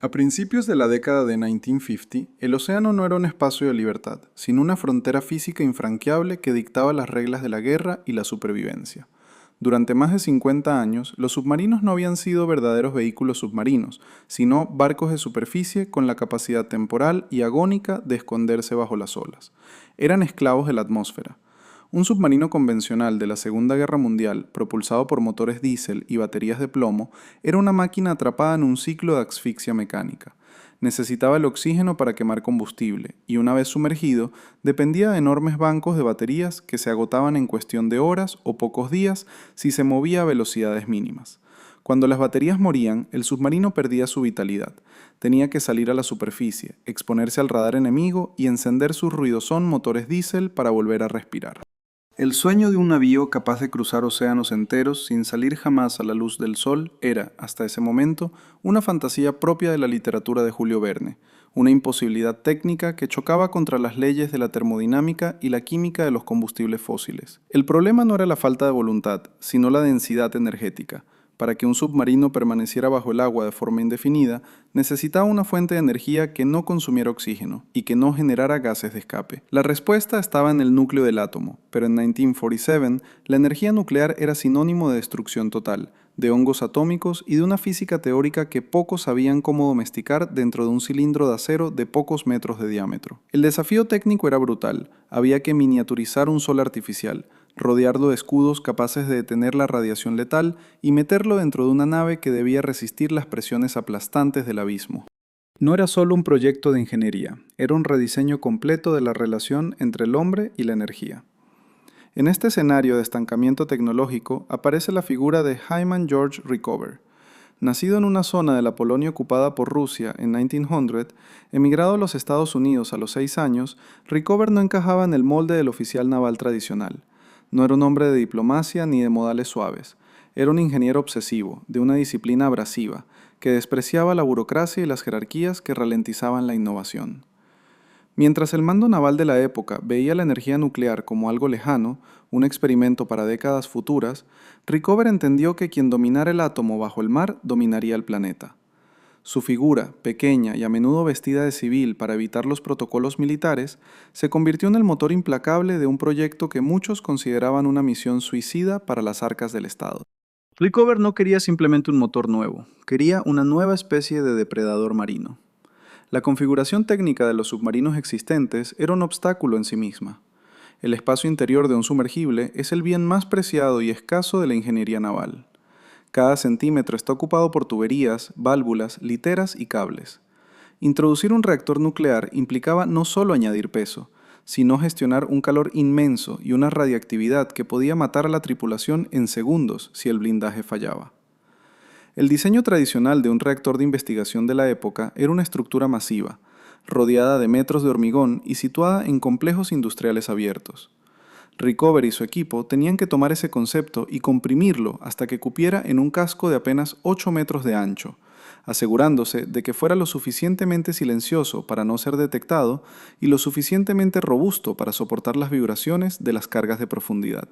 A principios de la década de 1950, el océano no era un espacio de libertad, sino una frontera física infranqueable que dictaba las reglas de la guerra y la supervivencia. Durante más de 50 años, los submarinos no habían sido verdaderos vehículos submarinos, sino barcos de superficie con la capacidad temporal y agónica de esconderse bajo las olas. Eran esclavos de la atmósfera. Un submarino convencional de la Segunda Guerra Mundial, propulsado por motores diésel y baterías de plomo, era una máquina atrapada en un ciclo de asfixia mecánica. Necesitaba el oxígeno para quemar combustible, y una vez sumergido, dependía de enormes bancos de baterías que se agotaban en cuestión de horas o pocos días si se movía a velocidades mínimas. Cuando las baterías morían, el submarino perdía su vitalidad. Tenía que salir a la superficie, exponerse al radar enemigo y encender sus ruidosón motores diésel para volver a respirar. El sueño de un navío capaz de cruzar océanos enteros sin salir jamás a la luz del sol era, hasta ese momento, una fantasía propia de la literatura de Julio Verne, una imposibilidad técnica que chocaba contra las leyes de la termodinámica y la química de los combustibles fósiles. El problema no era la falta de voluntad, sino la densidad energética. Para que un submarino permaneciera bajo el agua de forma indefinida, necesitaba una fuente de energía que no consumiera oxígeno y que no generara gases de escape. La respuesta estaba en el núcleo del átomo, pero en 1947 la energía nuclear era sinónimo de destrucción total, de hongos atómicos y de una física teórica que pocos sabían cómo domesticar dentro de un cilindro de acero de pocos metros de diámetro. El desafío técnico era brutal. Había que miniaturizar un sol artificial, rodearlo de escudos capaces de detener la radiación letal y meterlo dentro de una nave que debía resistir las presiones aplastantes del abismo. No era solo un proyecto de ingeniería, era un rediseño completo de la relación entre el hombre y la energía. En este escenario de estancamiento tecnológico aparece la figura de Hyman George Rickover. Nacido en una zona de la Polonia ocupada por Rusia en 1900, emigrado a los Estados Unidos a los 6 años, Rickover no encajaba en el molde del oficial naval tradicional. No era un hombre de diplomacia ni de modales suaves. Era un ingeniero obsesivo, de una disciplina abrasiva, que despreciaba la burocracia y las jerarquías que ralentizaban la innovación. Mientras el mando naval de la época veía la energía nuclear como algo lejano, un experimento para décadas futuras, Rickover entendió que quien dominara el átomo bajo el mar dominaría el planeta. Su figura, pequeña y a menudo vestida de civil para evitar los protocolos militares, se convirtió en el motor implacable de un proyecto que muchos consideraban una misión suicida para las arcas del Estado. Rickover no quería simplemente un motor nuevo, quería una nueva especie de depredador marino. La configuración técnica de los submarinos existentes era un obstáculo en sí misma. El espacio interior de un sumergible es el bien más preciado y escaso de la ingeniería naval. Cada centímetro está ocupado por tuberías, válvulas, literas y cables. Introducir un reactor nuclear implicaba no solo añadir peso, sino gestionar un calor inmenso y una radiactividad que podía matar a la tripulación en segundos si el blindaje fallaba. El diseño tradicional de un reactor de investigación de la época era una estructura masiva, rodeada de metros de hormigón y situada en complejos industriales abiertos. Rickover y su equipo tenían que tomar ese concepto y comprimirlo hasta que cupiera en un casco de apenas 8 metros de ancho, asegurándose de que fuera lo suficientemente silencioso para no ser detectado y lo suficientemente robusto para soportar las vibraciones de las cargas de profundidad.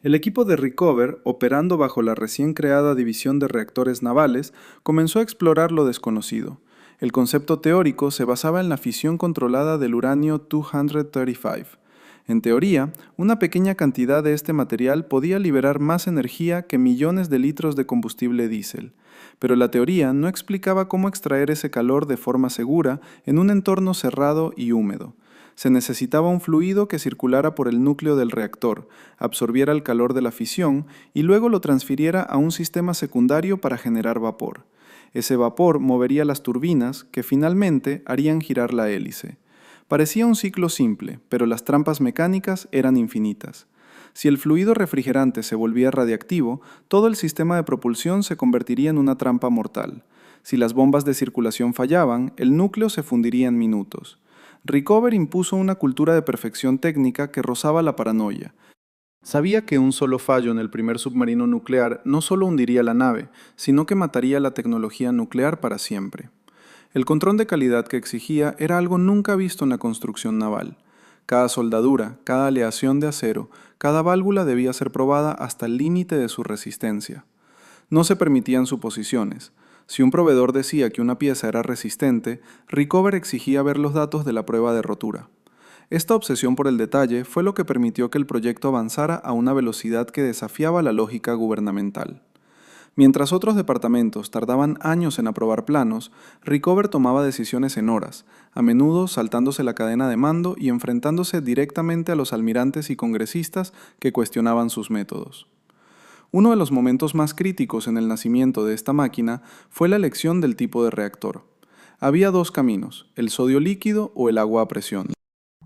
El equipo de Rickover, operando bajo la recién creada División de Reactores Navales, comenzó a explorar lo desconocido. El concepto teórico se basaba en la fisión controlada del uranio 235. En teoría, una pequeña cantidad de este material podía liberar más energía que millones de litros de combustible diésel, pero la teoría no explicaba cómo extraer ese calor de forma segura en un entorno cerrado y húmedo. Se necesitaba un fluido que circulara por el núcleo del reactor, absorbiera el calor de la fisión y luego lo transfiriera a un sistema secundario para generar vapor. Ese vapor movería las turbinas que finalmente harían girar la hélice. Parecía un ciclo simple, pero las trampas mecánicas eran infinitas. Si el fluido refrigerante se volvía radiactivo, todo el sistema de propulsión se convertiría en una trampa mortal. Si las bombas de circulación fallaban, el núcleo se fundiría en minutos. Rickover impuso una cultura de perfección técnica que rozaba la paranoia. Sabía que un solo fallo en el primer submarino nuclear no solo hundiría la nave, sino que mataría la tecnología nuclear para siempre. El control de calidad que exigía era algo nunca visto en la construcción naval. Cada soldadura, cada aleación de acero, cada válvula debía ser probada hasta el límite de su resistencia. No se permitían suposiciones. Si un proveedor decía que una pieza era resistente, Rickover exigía ver los datos de la prueba de rotura. Esta obsesión por el detalle fue lo que permitió que el proyecto avanzara a una velocidad que desafiaba la lógica gubernamental. Mientras otros departamentos tardaban años en aprobar planos, Rickover tomaba decisiones en horas, a menudo saltándose la cadena de mando y enfrentándose directamente a los almirantes y congresistas que cuestionaban sus métodos. Uno de los momentos más críticos en el nacimiento de esta máquina fue la elección del tipo de reactor. Había dos caminos, el sodio líquido o el agua a presión.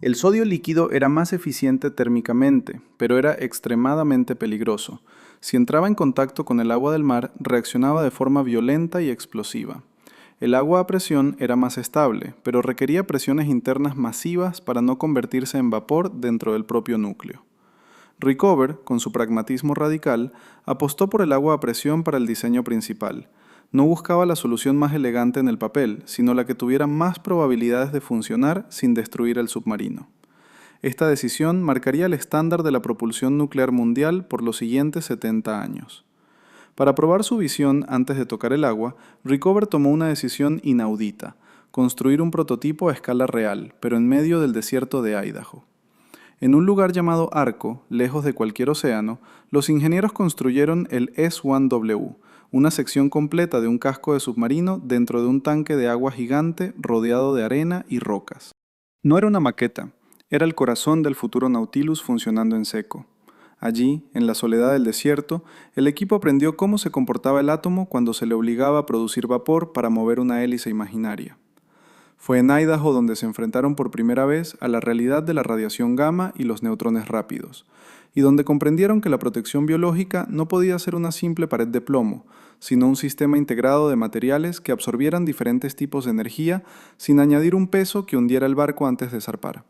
El sodio líquido era más eficiente térmicamente, pero era extremadamente peligroso. Si entraba en contacto con el agua del mar, reaccionaba de forma violenta y explosiva. El agua a presión era más estable, pero requería presiones internas masivas para no convertirse en vapor dentro del propio núcleo. Rickover, con su pragmatismo radical, apostó por el agua a presión para el diseño principal. No buscaba la solución más elegante en el papel, sino la que tuviera más probabilidades de funcionar sin destruir el submarino. Esta decisión marcaría el estándar de la propulsión nuclear mundial por los siguientes 70 años. Para probar su visión antes de tocar el agua, Rickover tomó una decisión inaudita: construir un prototipo a escala real, pero en medio del desierto de Idaho. En un lugar llamado Arco, lejos de cualquier océano, los ingenieros construyeron el S-1W, una sección completa de un casco de submarino dentro de un tanque de agua gigante rodeado de arena y rocas. No era una maqueta, era el corazón del futuro Nautilus funcionando en seco. Allí, en la soledad del desierto, el equipo aprendió cómo se comportaba el átomo cuando se le obligaba a producir vapor para mover una hélice imaginaria. Fue en Idaho donde se enfrentaron por primera vez a la realidad de la radiación gamma y los neutrones rápidos, y donde comprendieron que la protección biológica no podía ser una simple pared de plomo, sino un sistema integrado de materiales que absorbieran diferentes tipos de energía sin añadir un peso que hundiera el barco antes de zarpar.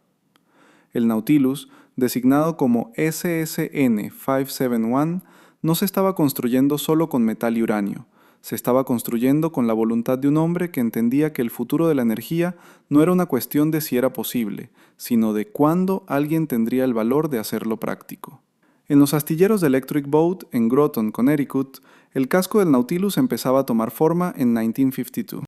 El Nautilus, designado como SSN-571, no se estaba construyendo solo con metal y uranio. Se estaba construyendo con la voluntad de un hombre que entendía que el futuro de la energía no era una cuestión de si era posible, sino de cuándo alguien tendría el valor de hacerlo práctico. En los astilleros de Electric Boat, en Groton, Connecticut, el casco del Nautilus empezaba a tomar forma en 1952.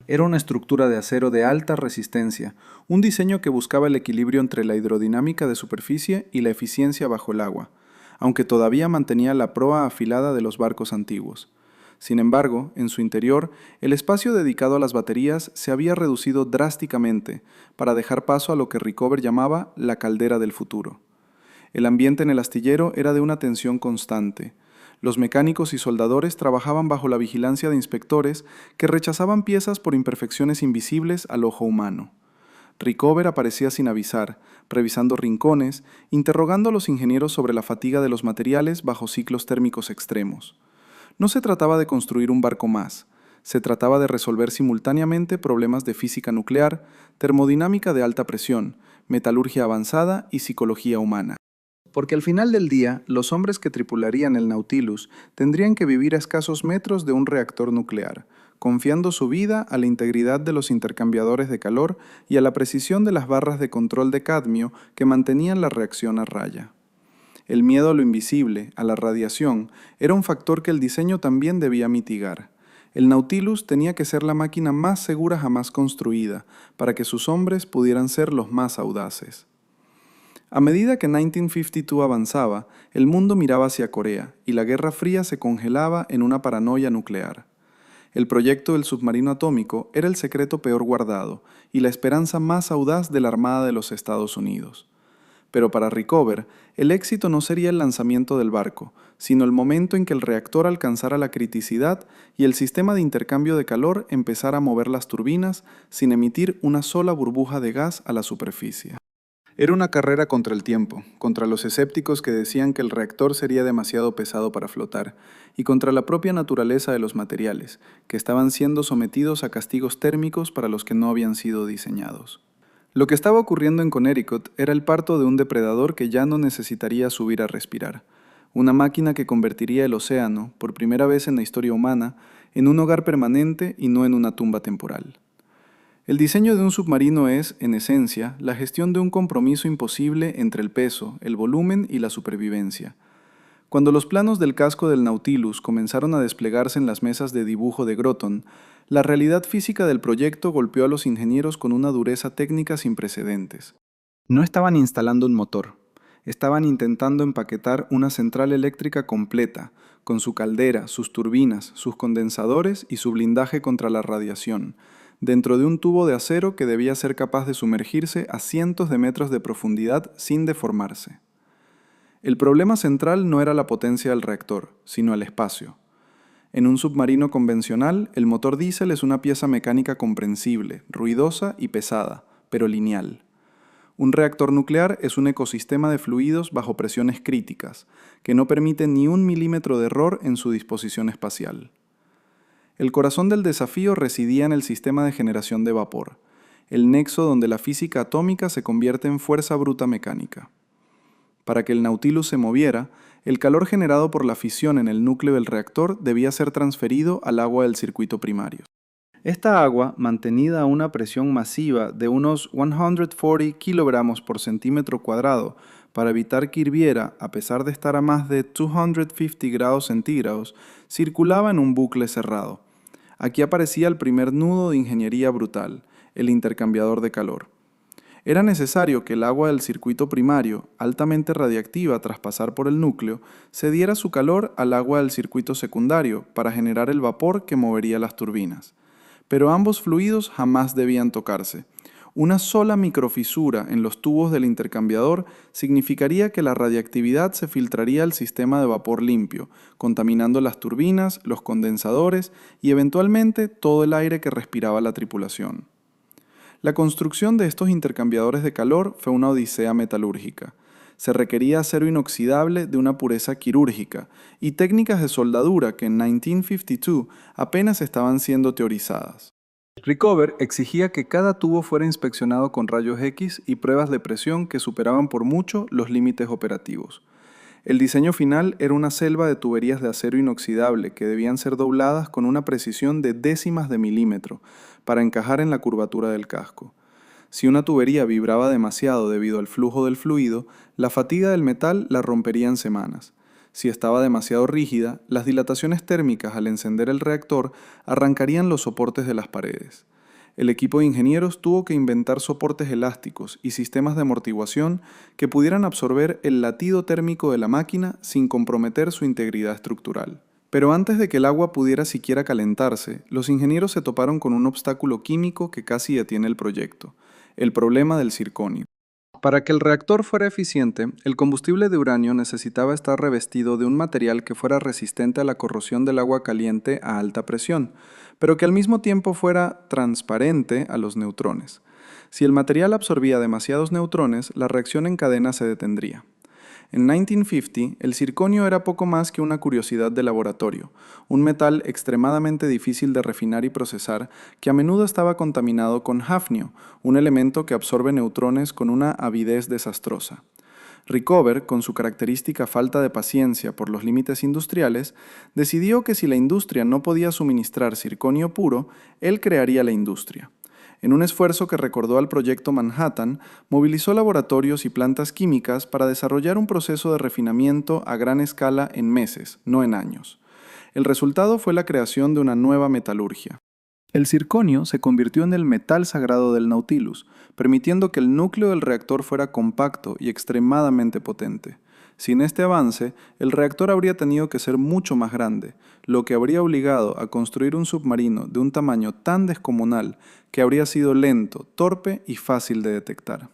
Era una estructura de acero de alta resistencia, un diseño que buscaba el equilibrio entre la hidrodinámica de superficie y la eficiencia bajo el agua, aunque todavía mantenía la proa afilada de los barcos antiguos. Sin embargo, en su interior, el espacio dedicado a las baterías se había reducido drásticamente para dejar paso a lo que Rickover llamaba la caldera del futuro. El ambiente en el astillero era de una tensión constante. Los mecánicos y soldadores trabajaban bajo la vigilancia de inspectores que rechazaban piezas por imperfecciones invisibles al ojo humano. Rickover aparecía sin avisar, revisando rincones, interrogando a los ingenieros sobre la fatiga de los materiales bajo ciclos térmicos extremos. No se trataba de construir un barco más, se trataba de resolver simultáneamente problemas de física nuclear, termodinámica de alta presión, metalurgia avanzada y psicología humana. Porque al final del día, los hombres que tripularían el Nautilus tendrían que vivir a escasos metros de un reactor nuclear, confiando su vida a la integridad de los intercambiadores de calor y a la precisión de las barras de control de cadmio que mantenían la reacción a raya. El miedo a lo invisible, a la radiación, era un factor que el diseño también debía mitigar. El Nautilus tenía que ser la máquina más segura jamás construida, para que sus hombres pudieran ser los más audaces. A medida que 1952 avanzaba, el mundo miraba hacia Corea, y la Guerra Fría se congelaba en una paranoia nuclear. El proyecto del submarino atómico era el secreto peor guardado, y la esperanza más audaz de la Armada de los Estados Unidos. Pero para Rickover, el éxito no sería el lanzamiento del barco, sino el momento en que el reactor alcanzara la criticidad y el sistema de intercambio de calor empezara a mover las turbinas sin emitir una sola burbuja de gas a la superficie. Era una carrera contra el tiempo, contra los escépticos que decían que el reactor sería demasiado pesado para flotar, y contra la propia naturaleza de los materiales, que estaban siendo sometidos a castigos térmicos para los que no habían sido diseñados. Lo que estaba ocurriendo en Connecticut era el parto de un depredador que ya no necesitaría subir a respirar, una máquina que convertiría el océano, por primera vez en la historia humana, en un hogar permanente y no en una tumba temporal. El diseño de un submarino es, en esencia, la gestión de un compromiso imposible entre el peso, el volumen y la supervivencia. Cuando los planos del casco del Nautilus comenzaron a desplegarse en las mesas de dibujo de Groton, la realidad física del proyecto golpeó a los ingenieros con una dureza técnica sin precedentes. No estaban instalando un motor, estaban intentando empaquetar una central eléctrica completa, con su caldera, sus turbinas, sus condensadores y su blindaje contra la radiación, dentro de un tubo de acero que debía ser capaz de sumergirse a cientos de metros de profundidad sin deformarse. El problema central no era la potencia del reactor, sino el espacio. En un submarino convencional, el motor diésel es una pieza mecánica comprensible, ruidosa y pesada, pero lineal. Un reactor nuclear es un ecosistema de fluidos bajo presiones críticas, que no permite ni un milímetro de error en su disposición espacial. El corazón del desafío residía en el sistema de generación de vapor, el nexo donde la física atómica se convierte en fuerza bruta mecánica. Para que el Nautilus se moviera, el calor generado por la fisión en el núcleo del reactor debía ser transferido al agua del circuito primario. Esta agua, mantenida a una presión masiva de unos 140 kilogramos por centímetro cuadrado para evitar que hirviera a pesar de estar a más de 250 grados centígrados, circulaba en un bucle cerrado. Aquí aparecía el primer nudo de ingeniería brutal, el intercambiador de calor. Era necesario que el agua del circuito primario, altamente radiactiva tras pasar por el núcleo, cediera su calor al agua del circuito secundario para generar el vapor que movería las turbinas. Pero ambos fluidos jamás debían tocarse. Una sola microfisura en los tubos del intercambiador significaría que la radiactividad se filtraría al sistema de vapor limpio, contaminando las turbinas, los condensadores y eventualmente todo el aire que respiraba la tripulación. La construcción de estos intercambiadores de calor fue una odisea metalúrgica. Se requería acero inoxidable de una pureza quirúrgica y técnicas de soldadura que en 1952 apenas estaban siendo teorizadas. Rickover exigía que cada tubo fuera inspeccionado con rayos X y pruebas de presión que superaban por mucho los límites operativos. El diseño final era una selva de tuberías de acero inoxidable que debían ser dobladas con una precisión de décimas de milímetro para encajar en la curvatura del casco. Si una tubería vibraba demasiado debido al flujo del fluido, la fatiga del metal la rompería en semanas. Si estaba demasiado rígida, las dilataciones térmicas al encender el reactor arrancarían los soportes de las paredes. El equipo de ingenieros tuvo que inventar soportes elásticos y sistemas de amortiguación que pudieran absorber el latido térmico de la máquina sin comprometer su integridad estructural. Pero antes de que el agua pudiera siquiera calentarse, los ingenieros se toparon con un obstáculo químico que casi detiene el proyecto: el problema del circonio. Para que el reactor fuera eficiente, el combustible de uranio necesitaba estar revestido de un material que fuera resistente a la corrosión del agua caliente a alta presión, pero que al mismo tiempo fuera transparente a los neutrones. Si el material absorbía demasiados neutrones, la reacción en cadena se detendría. En 1950, el circonio era poco más que una curiosidad de laboratorio, un metal extremadamente difícil de refinar y procesar que a menudo estaba contaminado con hafnio, un elemento que absorbe neutrones con una avidez desastrosa. Rickover, con su característica falta de paciencia por los límites industriales, decidió que si la industria no podía suministrar circonio puro, él crearía la industria. En un esfuerzo que recordó al proyecto Manhattan, movilizó laboratorios y plantas químicas para desarrollar un proceso de refinamiento a gran escala en meses, no en años. El resultado fue la creación de una nueva metalurgia. El circonio se convirtió en el metal sagrado del Nautilus, permitiendo que el núcleo del reactor fuera compacto y extremadamente potente. Sin este avance, el reactor habría tenido que ser mucho más grande, lo que habría obligado a construir un submarino de un tamaño tan descomunal que habría sido lento, torpe y fácil de detectar.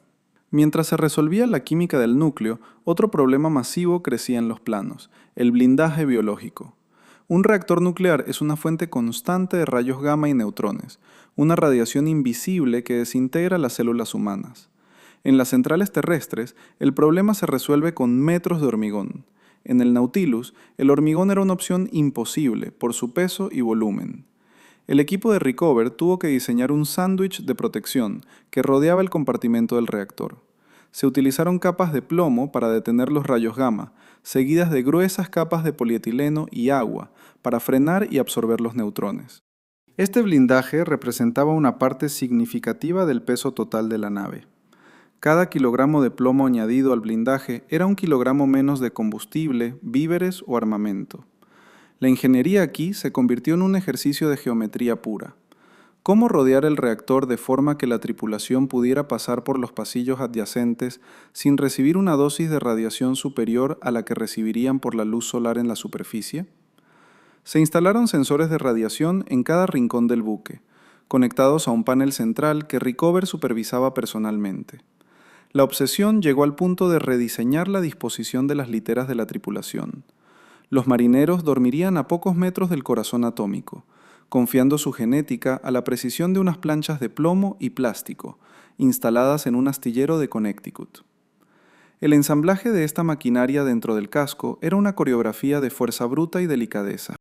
Mientras se resolvía la química del núcleo, otro problema masivo crecía en los planos: el blindaje biológico. Un reactor nuclear es una fuente constante de rayos gamma y neutrones, una radiación invisible que desintegra las células humanas. En las centrales terrestres, el problema se resuelve con metros de hormigón. En el Nautilus, el hormigón era una opción imposible por su peso y volumen. El equipo de Rickover tuvo que diseñar un sándwich de protección que rodeaba el compartimento del reactor. Se utilizaron capas de plomo para detener los rayos gamma, seguidas de gruesas capas de polietileno y agua para frenar y absorber los neutrones. Este blindaje representaba una parte significativa del peso total de la nave. Cada kilogramo de plomo añadido al blindaje era un kilogramo menos de combustible, víveres o armamento. La ingeniería aquí se convirtió en un ejercicio de geometría pura. ¿Cómo rodear el reactor de forma que la tripulación pudiera pasar por los pasillos adyacentes sin recibir una dosis de radiación superior a la que recibirían por la luz solar en la superficie? Se instalaron sensores de radiación en cada rincón del buque, conectados a un panel central que Rickover supervisaba personalmente. La obsesión llegó al punto de rediseñar la disposición de las literas de la tripulación. Los marineros dormirían a pocos metros del corazón atómico, confiando su genética a la precisión de unas planchas de plomo y plástico, instaladas en un astillero de Connecticut. El ensamblaje de esta maquinaria dentro del casco era una coreografía de fuerza bruta y delicadeza.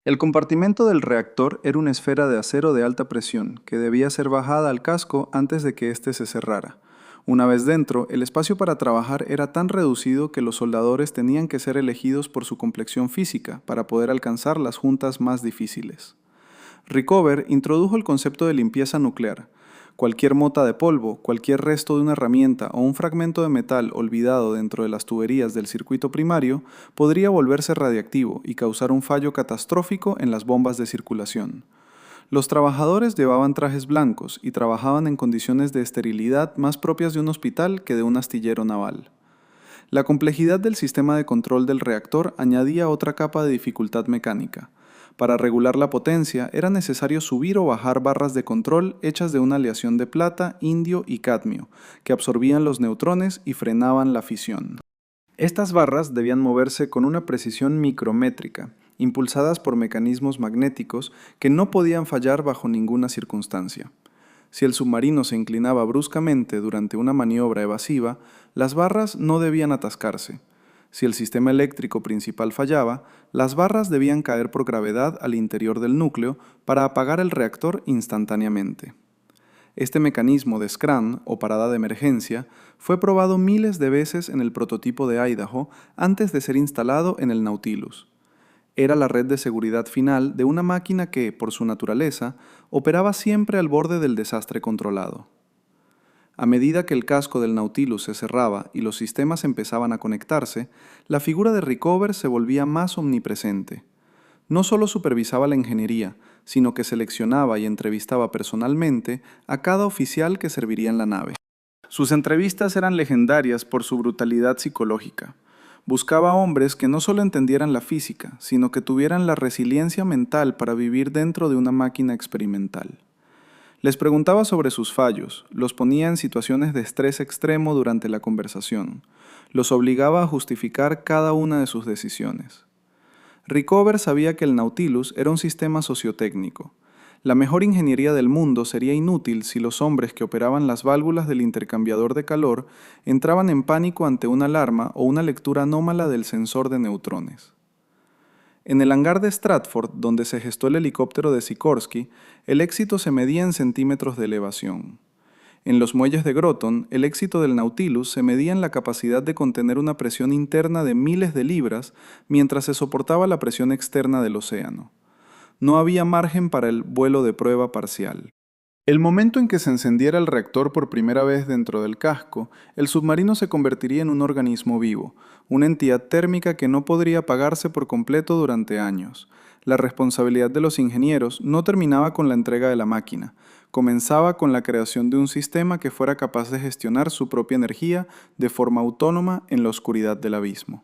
El compartimento del reactor era una esfera de acero de alta presión que debía ser bajada al casco antes de que éste se cerrara. Una vez dentro, el espacio para trabajar era tan reducido que los soldadores tenían que ser elegidos por su complexión física para poder alcanzar las juntas más difíciles. Rickover introdujo el concepto de limpieza nuclear. Cualquier mota de polvo, cualquier resto de una herramienta o un fragmento de metal olvidado dentro de las tuberías del circuito primario podría volverse radiactivo y causar un fallo catastrófico en las bombas de circulación. Los trabajadores llevaban trajes blancos y trabajaban en condiciones de esterilidad más propias de un hospital que de un astillero naval. La complejidad del sistema de control del reactor añadía otra capa de dificultad mecánica. Para regular la potencia era necesario subir o bajar barras de control hechas de una aleación de plata, indio y cadmio, que absorbían los neutrones y frenaban la fisión. Estas barras debían moverse con una precisión micrométrica, impulsadas por mecanismos magnéticos que no podían fallar bajo ninguna circunstancia. Si el submarino se inclinaba bruscamente durante una maniobra evasiva, las barras no debían atascarse. Si el sistema eléctrico principal fallaba, las barras debían caer por gravedad al interior del núcleo para apagar el reactor instantáneamente. Este mecanismo de scram, o parada de emergencia, fue probado miles de veces en el prototipo de Idaho antes de ser instalado en el Nautilus. Era la red de seguridad final de una máquina que, por su naturaleza, operaba siempre al borde del desastre controlado. A medida que el casco del Nautilus se cerraba y los sistemas empezaban a conectarse, la figura de Rickover se volvía más omnipresente. No solo supervisaba la ingeniería, sino que seleccionaba y entrevistaba personalmente a cada oficial que serviría en la nave. Sus entrevistas eran legendarias por su brutalidad psicológica. Buscaba hombres que no solo entendieran la física, sino que tuvieran la resiliencia mental para vivir dentro de una máquina experimental. Les preguntaba sobre sus fallos, los ponía en situaciones de estrés extremo durante la conversación, los obligaba a justificar cada una de sus decisiones. Rickover sabía que el Nautilus era un sistema sociotécnico. La mejor ingeniería del mundo sería inútil si los hombres que operaban las válvulas del intercambiador de calor entraban en pánico ante una alarma o una lectura anómala del sensor de neutrones. En el hangar de Stratford, donde se gestó el helicóptero de Sikorsky, el éxito se medía en centímetros de elevación. En los muelles de Groton, el éxito del Nautilus se medía en la capacidad de contener una presión interna de miles de libras mientras se soportaba la presión externa del océano. No había margen para el vuelo de prueba parcial. El momento en que se encendiera el reactor por primera vez dentro del casco, el submarino se convertiría en un organismo vivo, una entidad térmica que no podría apagarse por completo durante años. La responsabilidad de los ingenieros no terminaba con la entrega de la máquina, comenzaba con la creación de un sistema que fuera capaz de gestionar su propia energía de forma autónoma en la oscuridad del abismo.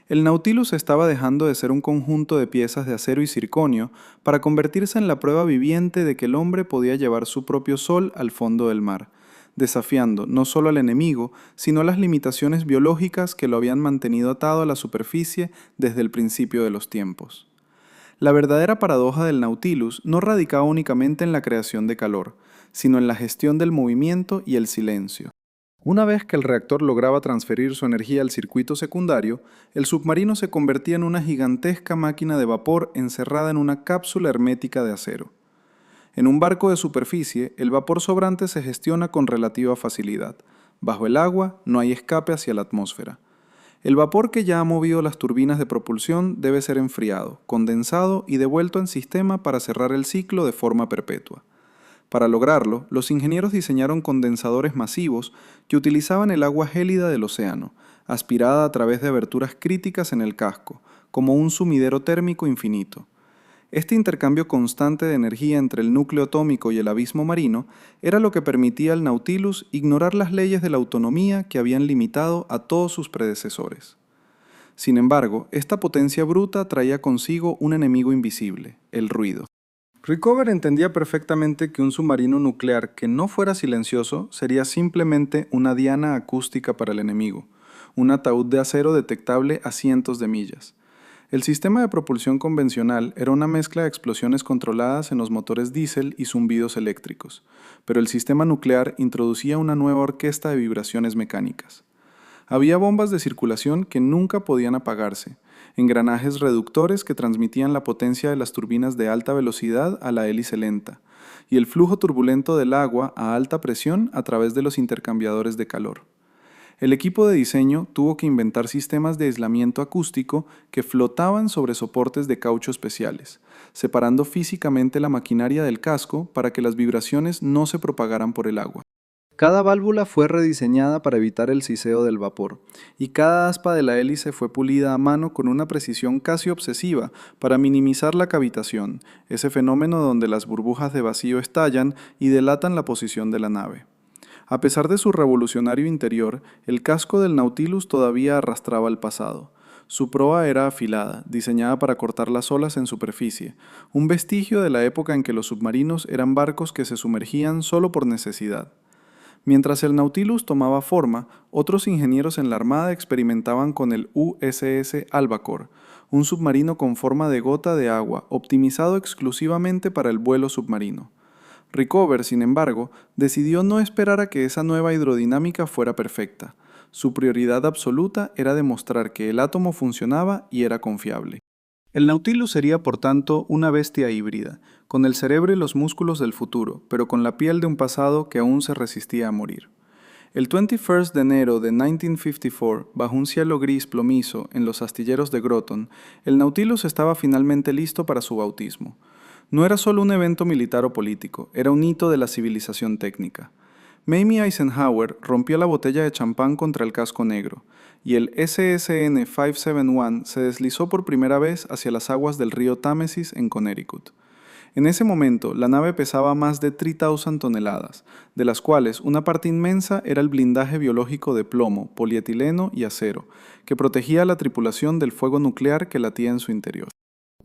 El Nautilus estaba dejando de ser un conjunto de piezas de acero y circonio para convertirse en la prueba viviente de que el hombre podía llevar su propio sol al fondo del mar, desafiando no solo al enemigo, sino las limitaciones biológicas que lo habían mantenido atado a la superficie desde el principio de los tiempos. La verdadera paradoja del Nautilus no radicaba únicamente en la creación de calor, sino en la gestión del movimiento y el silencio. Una vez que el reactor lograba transferir su energía al circuito secundario, el submarino se convertía en una gigantesca máquina de vapor encerrada en una cápsula hermética de acero. En un barco de superficie, el vapor sobrante se gestiona con relativa facilidad. Bajo el agua no hay escape hacia la atmósfera. El vapor que ya ha movido las turbinas de propulsión debe ser enfriado, condensado y devuelto en sistema para cerrar el ciclo de forma perpetua. Para lograrlo, los ingenieros diseñaron condensadores masivos que utilizaban el agua gélida del océano, aspirada a través de aberturas críticas en el casco, como un sumidero térmico infinito. Este intercambio constante de energía entre el núcleo atómico y el abismo marino era lo que permitía al Nautilus ignorar las leyes de la autonomía que habían limitado a todos sus predecesores. Sin embargo, esta potencia bruta traía consigo un enemigo invisible, el ruido. Rickover entendía perfectamente que un submarino nuclear que no fuera silencioso sería simplemente una diana acústica para el enemigo, un ataúd de acero detectable a cientos de millas. El sistema de propulsión convencional era una mezcla de explosiones controladas en los motores diésel y zumbidos eléctricos, pero el sistema nuclear introducía una nueva orquesta de vibraciones mecánicas. Había bombas de circulación que nunca podían apagarse, engranajes reductores que transmitían la potencia de las turbinas de alta velocidad a la hélice lenta, y el flujo turbulento del agua a alta presión a través de los intercambiadores de calor. El equipo de diseño tuvo que inventar sistemas de aislamiento acústico que flotaban sobre soportes de caucho especiales, separando físicamente la maquinaria del casco para que las vibraciones no se propagaran por el agua. Cada válvula fue rediseñada para evitar el siseo del vapor, y cada aspa de la hélice fue pulida a mano con una precisión casi obsesiva para minimizar la cavitación, ese fenómeno donde las burbujas de vacío estallan y delatan la posición de la nave. A pesar de su revolucionario interior, el casco del Nautilus todavía arrastraba al pasado. Su proa era afilada, diseñada para cortar las olas en superficie, un vestigio de la época en que los submarinos eran barcos que se sumergían solo por necesidad. Mientras el Nautilus tomaba forma, otros ingenieros en la Armada experimentaban con el USS Albacore, un submarino con forma de gota de agua, optimizado exclusivamente para el vuelo submarino. Rickover, sin embargo, decidió no esperar a que esa nueva hidrodinámica fuera perfecta. Su prioridad absoluta era demostrar que el átomo funcionaba y era confiable. El Nautilus sería, por tanto, una bestia híbrida, con el cerebro y los músculos del futuro, pero con la piel de un pasado que aún se resistía a morir. El 21 de enero de 1954, bajo un cielo gris plomizo en los astilleros de Groton, el Nautilus estaba finalmente listo para su bautismo. No era solo un evento militar o político, era un hito de la civilización técnica. Mamie Eisenhower rompió la botella de champán contra el casco negro, y el SSN-571 se deslizó por primera vez hacia las aguas del río Támesis en Connecticut. En ese momento, la nave pesaba más de 3,000 toneladas, de las cuales una parte inmensa era el blindaje biológico de plomo, polietileno y acero, que protegía a la tripulación del fuego nuclear que latía en su interior.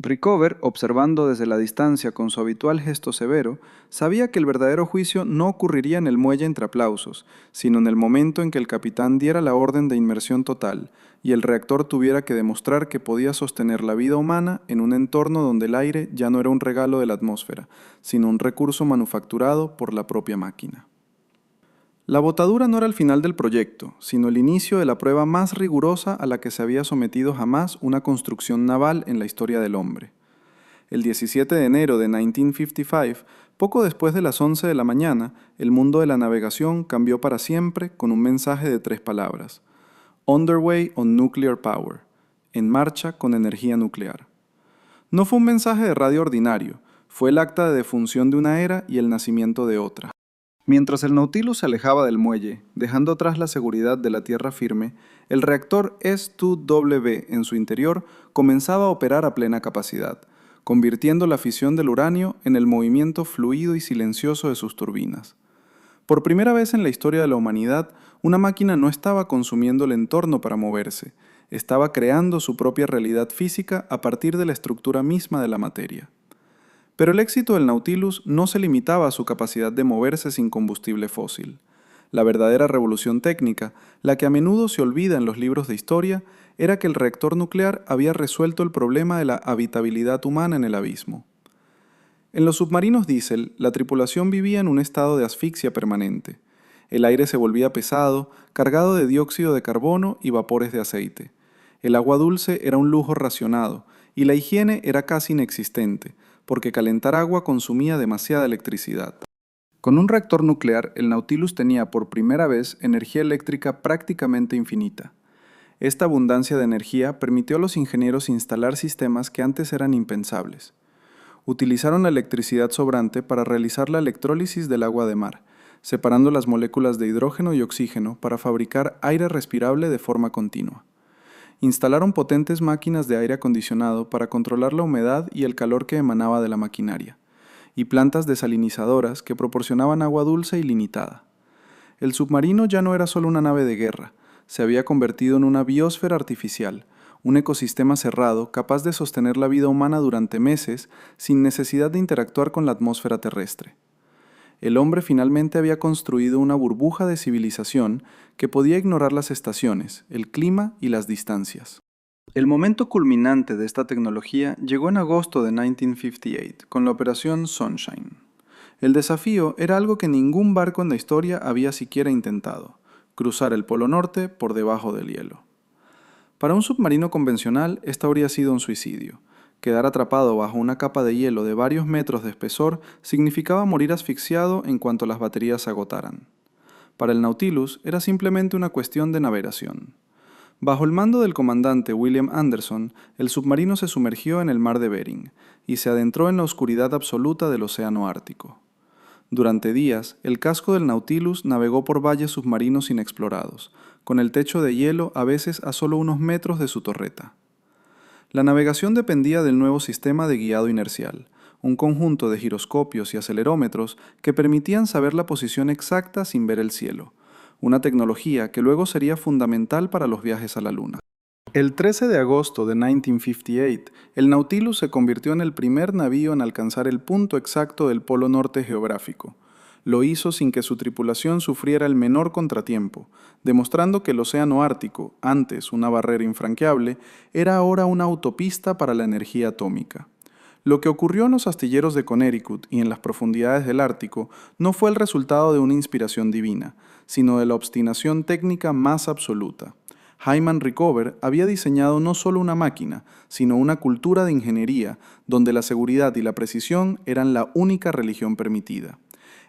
Rickover, observando desde la distancia con su habitual gesto severo, sabía que el verdadero juicio no ocurriría en el muelle entre aplausos, sino en el momento en que el capitán diera la orden de inmersión total y el reactor tuviera que demostrar que podía sostener la vida humana en un entorno donde el aire ya no era un regalo de la atmósfera, sino un recurso manufacturado por la propia máquina. La botadura no era el final del proyecto, sino el inicio de la prueba más rigurosa a la que se había sometido jamás una construcción naval en la historia del hombre. El 17 de enero de 1955, poco después de las 11 de la mañana, el mundo de la navegación cambió para siempre con un mensaje de 3 palabras: Underway on Nuclear Power, en marcha con energía nuclear. No fue un mensaje de radio ordinario, fue el acta de defunción de una era y el nacimiento de otra. Mientras el Nautilus se alejaba del muelle, dejando atrás la seguridad de la tierra firme, el reactor S2W en su interior comenzaba a operar a plena capacidad, convirtiendo la fisión del uranio en el movimiento fluido y silencioso de sus turbinas. Por primera vez en la historia de la humanidad, una máquina no estaba consumiendo el entorno para moverse, estaba creando su propia realidad física a partir de la estructura misma de la materia. Pero el éxito del Nautilus no se limitaba a su capacidad de moverse sin combustible fósil. La verdadera revolución técnica, la que a menudo se olvida en los libros de historia, era que el reactor nuclear había resuelto el problema de la habitabilidad humana en el abismo. En los submarinos diésel, la tripulación vivía en un estado de asfixia permanente. El aire se volvía pesado, cargado de dióxido de carbono y vapores de aceite. El agua dulce era un lujo racionado, y la higiene era casi inexistente, porque calentar agua consumía demasiada electricidad. Con un reactor nuclear, el Nautilus tenía por primera vez energía eléctrica prácticamente infinita. Esta abundancia de energía permitió a los ingenieros instalar sistemas que antes eran impensables. Utilizaron la electricidad sobrante para realizar la electrólisis del agua de mar, separando las moléculas de hidrógeno y oxígeno para fabricar aire respirable de forma continua. Instalaron potentes máquinas de aire acondicionado para controlar la humedad y el calor que emanaba de la maquinaria, y plantas desalinizadoras que proporcionaban agua dulce y limitada. El submarino ya no era solo una nave de guerra, se había convertido en una biosfera artificial, un ecosistema cerrado capaz de sostener la vida humana durante meses sin necesidad de interactuar con la atmósfera terrestre. El hombre finalmente había construido una burbuja de civilización que podía ignorar las estaciones, el clima y las distancias. El momento culminante de esta tecnología llegó en agosto de 1958, con la Operación Sunshine. El desafío era algo que ningún barco en la historia había siquiera intentado: cruzar el Polo Norte por debajo del hielo. Para un submarino convencional, esto habría sido un suicidio. Quedar atrapado bajo una capa de hielo de varios metros de espesor significaba morir asfixiado en cuanto las baterías se agotaran. Para el Nautilus era simplemente una cuestión de navegación. Bajo el mando del comandante William Anderson, el submarino se sumergió en el mar de Bering y se adentró en la oscuridad absoluta del océano Ártico. Durante días, el casco del Nautilus navegó por valles submarinos inexplorados, con el techo de hielo a veces a solo unos metros de su torreta. La navegación dependía del nuevo sistema de guiado inercial, un conjunto de giroscopios y acelerómetros que permitían saber la posición exacta sin ver el cielo, una tecnología que luego sería fundamental para los viajes a la Luna. El 13 de agosto de 1958, el Nautilus se convirtió en el primer navío en alcanzar el punto exacto del Polo Norte geográfico. Lo hizo sin que su tripulación sufriera el menor contratiempo, demostrando que el océano Ártico, antes una barrera infranqueable, era ahora una autopista para la energía atómica. Lo que ocurrió en los astilleros de Connecticut y en las profundidades del Ártico no fue el resultado de una inspiración divina, sino de la obstinación técnica más absoluta. Hyman Rickover había diseñado no solo una máquina, sino una cultura de ingeniería donde la seguridad y la precisión eran la única religión permitida.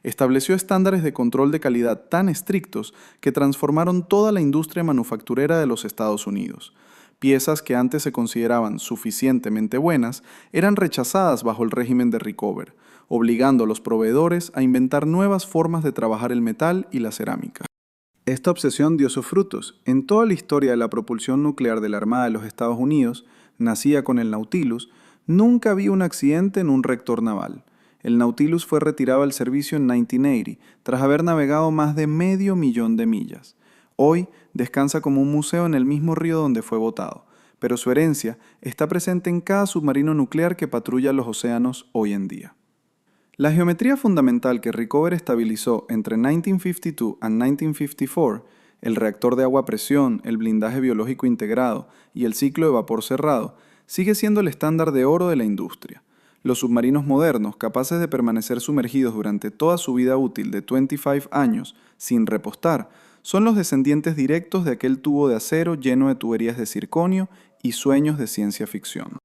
Estableció estándares de control de calidad tan estrictos que transformaron toda la industria manufacturera de los Estados Unidos. Piezas que antes se consideraban suficientemente buenas eran rechazadas bajo el régimen de Rickover, obligando a los proveedores a inventar nuevas formas de trabajar el metal y la cerámica. Esta obsesión dio sus frutos. En toda la historia de la propulsión nuclear de la Armada de los Estados Unidos, nacida con el Nautilus, nunca había un accidente en un reactor naval. El Nautilus fue retirado al servicio en 1980, tras haber navegado más de 500.000 de millas. Hoy descansa como un museo en el mismo río donde fue botado, pero su herencia está presente en cada submarino nuclear que patrulla los océanos hoy en día. La geometría fundamental que Rickover estabilizó entre 1952 y 1954, el reactor de agua a presión, el blindaje biológico integrado y el ciclo de vapor cerrado, sigue siendo el estándar de oro de la industria. Los submarinos modernos, capaces de permanecer sumergidos durante toda su vida útil de 25 años sin repostar, son los descendientes directos de aquel tubo de acero lleno de tuberías de circonio y sueños de ciencia ficción.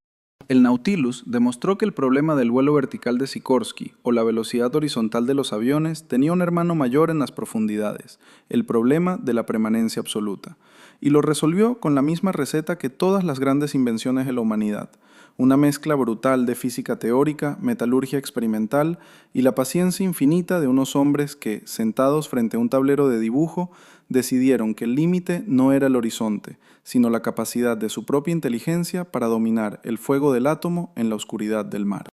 El Nautilus demostró que el problema del vuelo vertical de Sikorsky o la velocidad horizontal de los aviones tenía un hermano mayor en las profundidades, el problema de la permanencia absoluta, y lo resolvió con la misma receta que todas las grandes invenciones de la humanidad: una mezcla brutal de física teórica, metalurgia experimental y la paciencia infinita de unos hombres que, sentados frente a un tablero de dibujo, decidieron que el límite no era el horizonte, sino la capacidad de su propia inteligencia para dominar el fuego del átomo en la oscuridad del mar.